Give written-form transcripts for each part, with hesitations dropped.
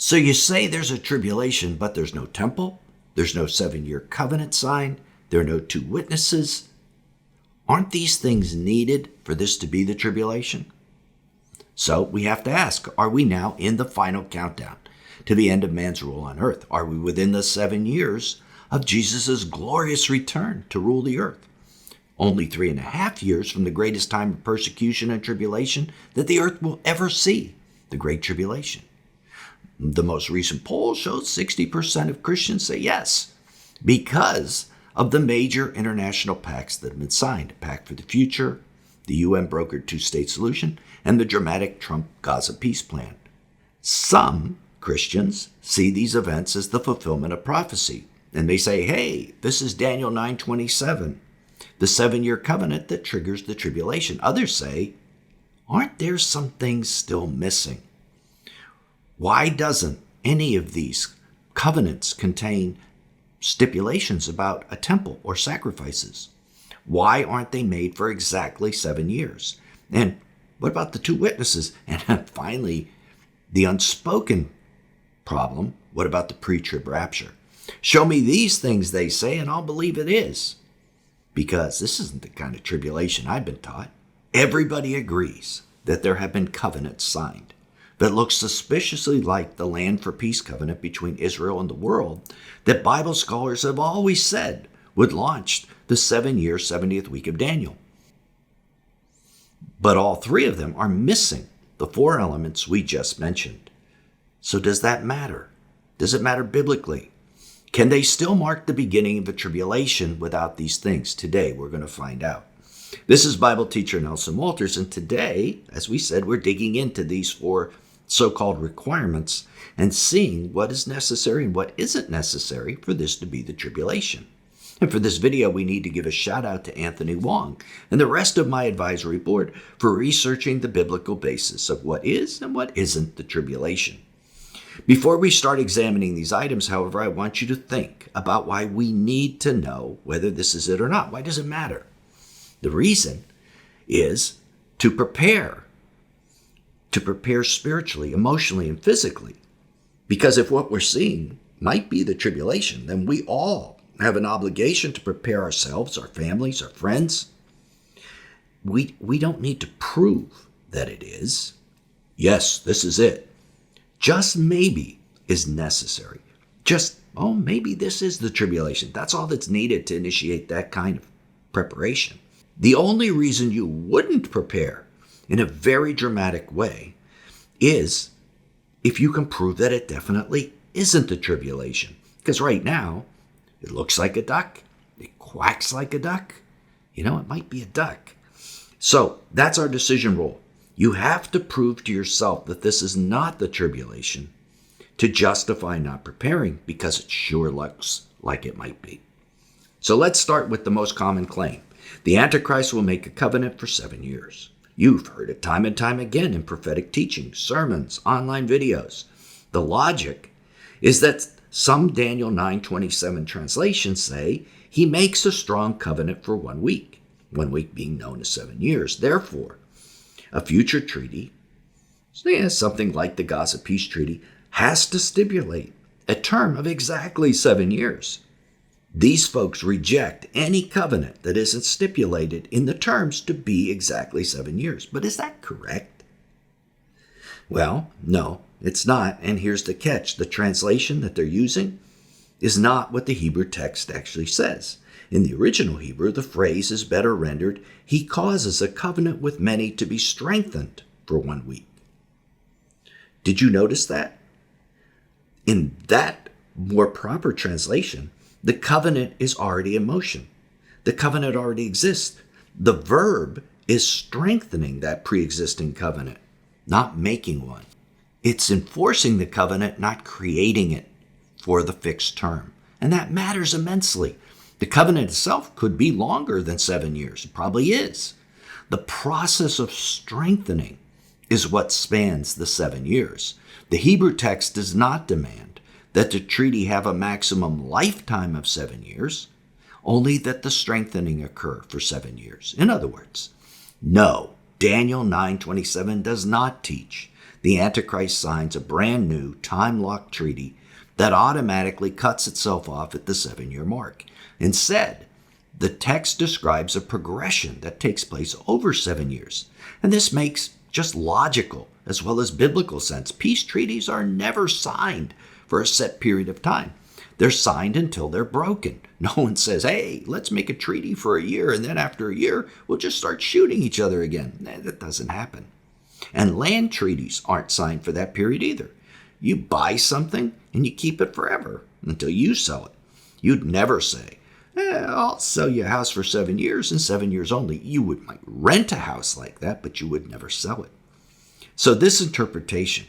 So you say there's a tribulation, but there's no temple, there's no 7-year covenant sign, there are no 2 witnesses. Aren't these things needed for this to be the tribulation? So we have to ask, are we now in the final countdown to the end of man's rule on earth? Are we within the 7 years of Jesus' glorious return to rule the earth? Only 3.5 years from the greatest time of persecution and tribulation that the earth will ever see, the Great Tribulation. The most recent poll shows 60% of Christians say yes, because of the major international pacts that have been signed: a pact for the future, the UN brokered 2-state solution, and the dramatic Trump-Gaza peace plan. Some Christians see these events as the fulfillment of prophecy, and they say, hey, this is Daniel 9:27, the 7-year covenant that triggers the tribulation. Others say, aren't there some things still missing? Why doesn't any of these covenants contain stipulations about a temple or sacrifices? Why aren't they made for exactly 7 years? And what about the 2 witnesses? And finally, the unspoken problem, what about the pre-trib rapture? Show me these things, they say, and I'll believe it is. Because this isn't the kind of tribulation I've been taught. Everybody agrees that there have been covenants signed that look suspiciously like the Land for Peace covenant between Israel and the world that Bible scholars have always said would launch the 7-year 70th week of Daniel. But all 3 of them are missing the 4 elements we just mentioned. So does that matter? Does it matter biblically? Can they still mark the beginning of a tribulation without these things? Today, we're going to find out. This is Bible teacher Nelson Walters, and today, as we said, we're digging into these 4 so-called requirements and seeing what is necessary and what isn't necessary for this to be the tribulation. And for this video, we need to give a shout out to Anthony Wong and the rest of my advisory board for researching the biblical basis of what is and what isn't the tribulation. Before we start examining these items, however, I want you to think about why we need to know whether this is it or not. Why does it matter? The reason is to prepare spiritually, emotionally, and physically. Because if what we're seeing might be the tribulation, then we all have an obligation to prepare ourselves, our families, our friends. We don't need to prove that it is. Yes, this is it. Just maybe is necessary. Maybe this is the tribulation. That's all that's needed to initiate that kind of preparation. The only reason you wouldn't prepare in a very dramatic way is if you can prove that it definitely isn't the tribulation. Because right now, it looks like a duck. It quacks like a duck. It might be a duck. So that's our decision rule. You have to prove to yourself that this is not the tribulation to justify not preparing, because it sure looks like it might be. So let's start with the most common claim. The Antichrist will make a covenant for 7 years. You've heard it time and time again in prophetic teaching, sermons, online videos. The logic is that some Daniel 9:27 translations say he makes a strong covenant for 1 week being known as 7 years. Therefore, a future treaty, something like the Gaza Peace Treaty, has to stipulate a term of exactly 7 years. These folks reject any covenant that isn't stipulated in the terms to be exactly 7 years. But is that correct? Well, no, it's not. And here's the catch. The translation that they're using is not what the Hebrew text actually says. In the original Hebrew, the phrase is better rendered, he causes a covenant with many to be strengthened for 1 week. Did you notice that? In that more proper translation, the covenant is already in motion. The covenant already exists. The verb is strengthening that pre-existing covenant, not making one. It's enforcing the covenant, not creating it for the fixed term. And that matters immensely. The covenant itself could be longer than 7 years. It probably is. The process of strengthening is what spans the 7 years. The Hebrew text does not demand that the treaty have a maximum lifetime of 7 years, only that the strengthening occur for 7 years. In other words, no, Daniel 9:27 does not teach The Antichrist signs a brand new time-locked treaty that automatically cuts itself off at the 7-year mark. Instead, the text describes a progression that takes place over 7 years. And this makes just logical as well as biblical sense. Peace treaties are never signed for a set period of time. They're signed until they're broken. No one says, hey, let's make a treaty for a year, and then after a year, we'll just start shooting each other again. That doesn't happen. And land treaties aren't signed for that period either. You buy something and you keep it forever until you sell it. You'd never say, I'll sell you a house for 7 years and 7 years only. You might rent a house like that, but you would never sell it. So this interpretation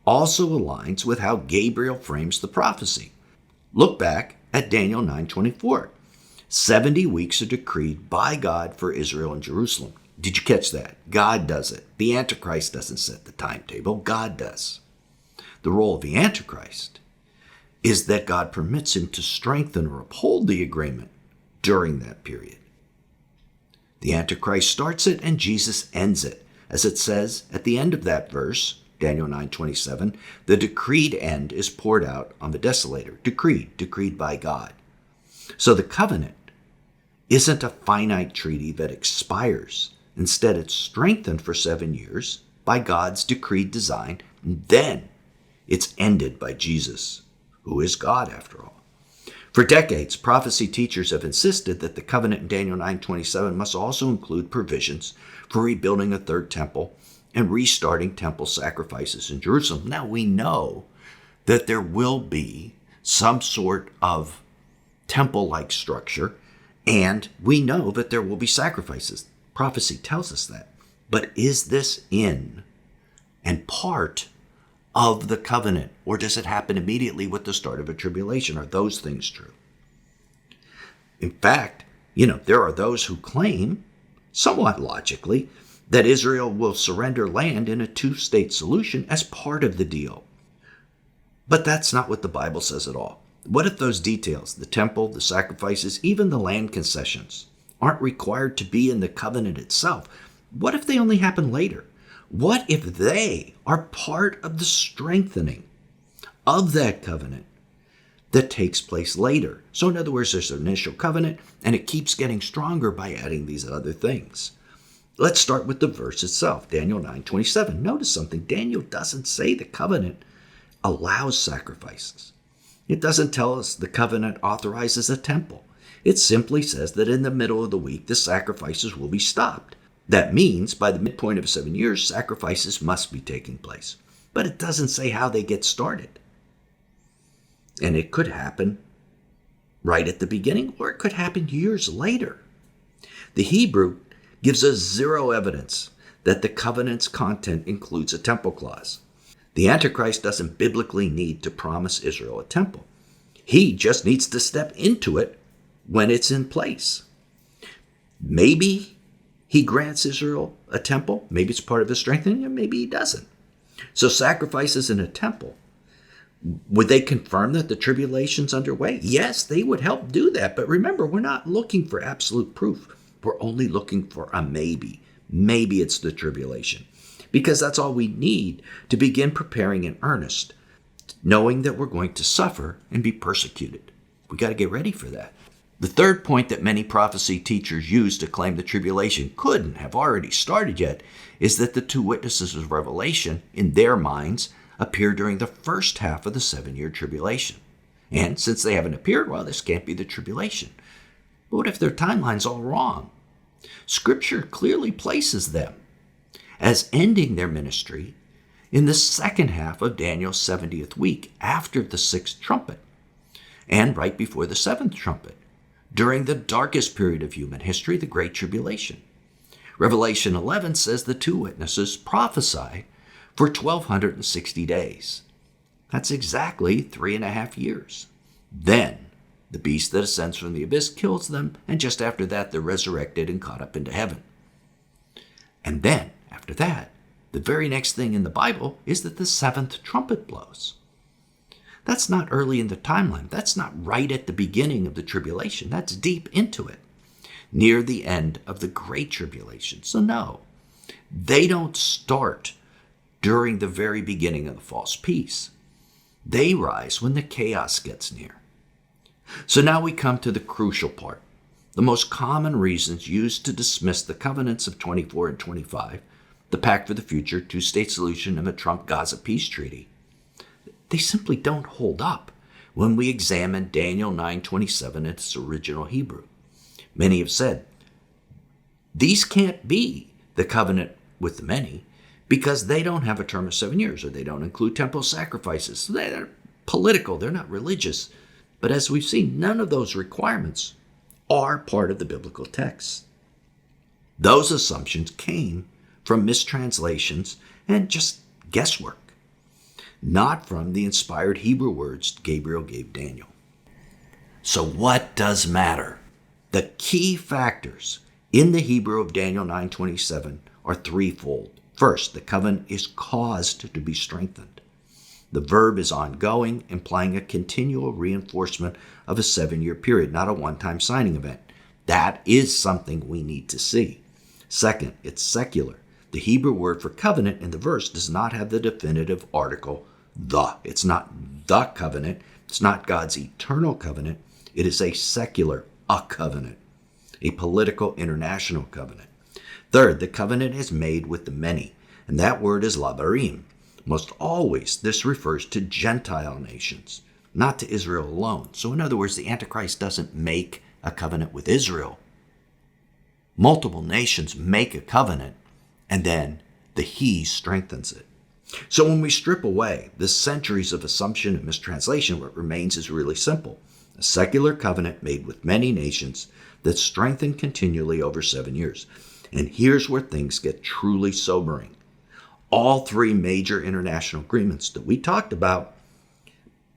also aligns with how Gabriel frames the prophecy. Look back at Daniel 9:24. 70 weeks are decreed by God for Israel and Jerusalem. Did you catch that? God does it. The Antichrist doesn't set the timetable. God does. The role of the Antichrist is that God permits him to strengthen or uphold the agreement during that period. The Antichrist starts it and Jesus ends it. As it says at the end of that verse, Daniel 9:27, the decreed end is poured out on the desolator. Decreed by God. So the covenant isn't a finite treaty that expires. Instead, it's strengthened for 7 years by God's decreed design, and then it's ended by Jesus, who is God after all. For decades, prophecy teachers have insisted that the covenant in Daniel 9:27 must also include provisions for rebuilding a third temple and restarting temple sacrifices in Jerusalem. Now we know that there will be some sort of temple-like structure, and we know that there will be sacrifices. Prophecy tells us that. But is this in and part of the covenant, or does it happen immediately with the start of a tribulation? Are those things true? In fact, there are those who claim, somewhat logically, that Israel will surrender land in a two-state solution as part of the deal. But that's not what the Bible says at all. What if those details, the temple, the sacrifices, even the land concessions, aren't required to be in the covenant itself? What if they only happen later? What if they are part of the strengthening of that covenant that takes place later? So in other words, there's an initial covenant, and it keeps getting stronger by adding these other things. Let's start with the verse itself, Daniel 9:27. Notice something. Daniel doesn't say the covenant allows sacrifices. It doesn't tell us the covenant authorizes a temple. It simply says that in the middle of the week, the sacrifices will be stopped. That means by the midpoint of 7 years, sacrifices must be taking place. But it doesn't say how they get started. And it could happen right at the beginning, or it could happen years later. The Hebrew gives us zero evidence that the covenant's content includes a temple clause. The Antichrist doesn't biblically need to promise Israel a temple. He just needs to step into it when it's in place. Maybe he grants Israel a temple. Maybe it's part of his strengthening, and maybe he doesn't. So sacrifices in a temple, would they confirm that the tribulation's underway? Yes, they would help do that. But remember, we're not looking for absolute proof. We're only looking for a maybe. Maybe it's the tribulation. Because that's all we need to begin preparing in earnest, knowing that we're going to suffer and be persecuted. We got to get ready for that. The third point that many prophecy teachers use to claim the tribulation couldn't have already started yet is that the two witnesses of Revelation, in their minds, appear during the first half of the 7-year tribulation. And since they haven't appeared, well, this can't be the tribulation. But what if their timeline's all wrong? Scripture clearly places them as ending their ministry in the second half of Daniel's 70th week after the 6th trumpet and right before the 7th trumpet, during the darkest period of human history, the Great Tribulation. Revelation 11 says the two witnesses prophesy for 1,260 days. That's exactly 3.5 years. Then the beast that ascends from the abyss kills them, and just after that, they're resurrected and caught up into heaven. And then, after that, the very next thing in the Bible is that the 7th trumpet blows. That's not early in the timeline. That's not right at the beginning of the tribulation. That's deep into it, near the end of the Great Tribulation. So no, they don't start during the very beginning of the false peace. They rise when the chaos gets near. So now we come to the crucial part. The most common reasons used to dismiss the covenants of 24 and 25, the Pact for the Future, two-state solution, and the Trump-Gaza peace treaty, they simply don't hold up when we examine Daniel 9:27 in its original Hebrew. Many have said, these can't be the covenant with the many because they don't have a term of 7 years, or they don't include temple sacrifices. So they're political, they're not religious. But as we've seen, none of those requirements are part of the biblical text. Those assumptions came from mistranslations and just guesswork, not from the inspired Hebrew words Gabriel gave Daniel. So what does matter? The key factors in the Hebrew of Daniel 9:27 are threefold. First, the covenant is caused to be strengthened. The verb is ongoing, implying a continual reinforcement of a 7-year period, not a one-time signing event. That is something we need to see. Second, it's secular. The Hebrew word for covenant in the verse does not have the definitive article, the. It's not the covenant. It's not God's eternal covenant. It is a secular, a covenant, a political international covenant. Third, the covenant is made with the many, and that word is labarim. Most always, this refers to Gentile nations, not to Israel alone. So in other words, the Antichrist doesn't make a covenant with Israel. Multiple nations make a covenant, and then the he strengthens it. So when we strip away the centuries of assumption and mistranslation, what remains is really simple. A secular covenant made with many nations that's strengthened continually over 7 years. And here's where things get truly sobering. All three major international agreements that we talked about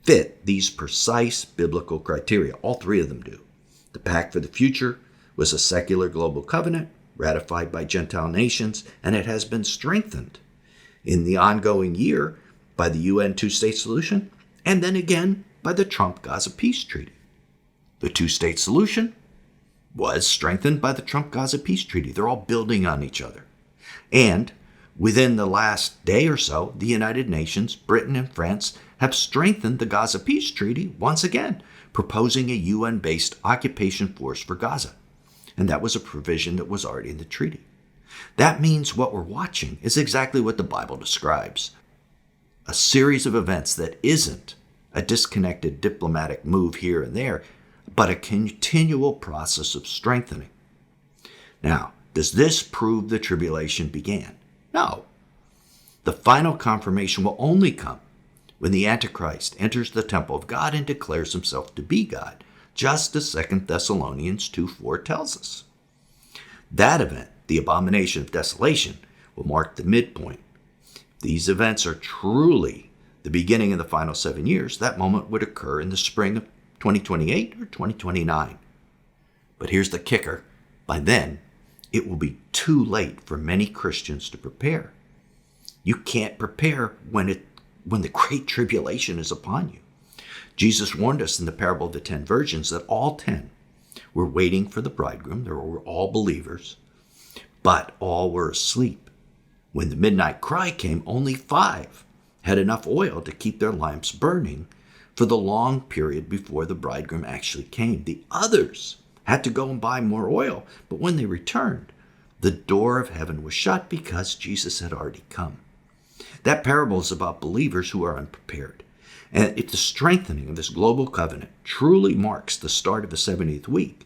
fit these precise biblical criteria. All three of them do. The Pact for the Future was a secular global covenant ratified by Gentile nations, and it has been strengthened in the ongoing year by the UN two-state solution, and then again by the Trump-Gaza peace treaty. The two-state solution was strengthened by the Trump-Gaza peace treaty. They're all building on each other. And within the last day or so, the United Nations, Britain, and France have strengthened the Gaza peace treaty once again, proposing a UN-based occupation force for Gaza. And that was a provision that was already in the treaty. That means what we're watching is exactly what the Bible describes. A series of events that isn't a disconnected diplomatic move here and there, but a continual process of strengthening. Now, does this prove the tribulation began? No. The final confirmation will only come when the Antichrist enters the temple of God and declares himself to be God, just as 2 Thessalonians 2:4 tells us. That event, the abomination of desolation, will mark the midpoint. These events are truly the beginning of the final 7 years. That moment would occur in the spring of 2028 or 2029. But here's the kicker. By then, it will be too late for many Christians to prepare. You can't prepare when the great tribulation is upon you. Jesus warned us in the parable of the 10 virgins that all 10 were waiting for the bridegroom. They were all believers, but all were asleep. When the midnight cry came, only 5 had enough oil to keep their lamps burning for the long period before the bridegroom actually came. The others had to go and buy more oil, but when they returned, the door of heaven was shut because Jesus had already come. That parable is about believers who are unprepared. And if the strengthening of this global covenant truly marks the start of a 70th week,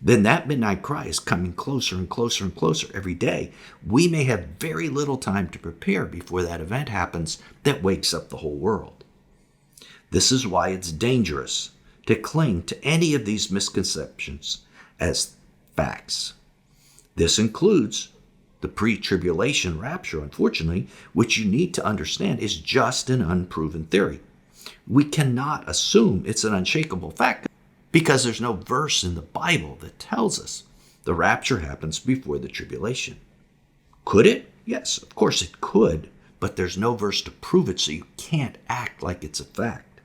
then that midnight cry is coming closer and closer and closer every day. We may have very little time to prepare before that event happens that wakes up the whole world. This is why it's dangerous to cling to any of these misconceptions as facts. This includes the pre-tribulation rapture, unfortunately, which you need to understand is just an unproven theory. We cannot assume it's an unshakable fact because there's no verse in the Bible that tells us the rapture happens before the tribulation. Could it? Yes, of course it could, but there's no verse to prove it, so you can't act like it's a fact.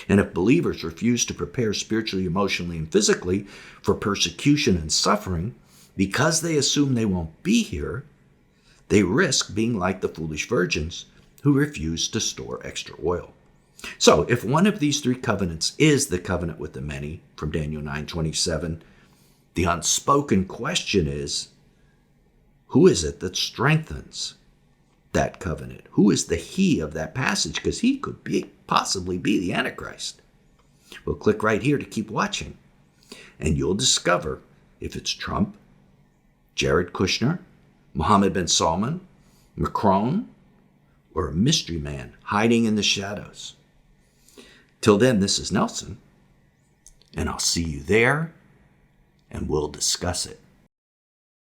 And if believers refuse to prepare spiritually, emotionally, and physically for persecution and suffering because they assume they won't be here, they risk being like the foolish virgins who refused to store extra oil. So if one of these three covenants is the covenant with the many, from Daniel 9:27, the unspoken question is, who is it that strengthens that covenant? Who is the he of that passage? Because he could possibly be the Antichrist. Well, click right here to keep watching, and you'll discover if it's Trump, Jared Kushner, Mohammed bin Salman, Macron, or a mystery man hiding in the shadows. Till then, this is Nelson, and I'll see you there, and we'll discuss it.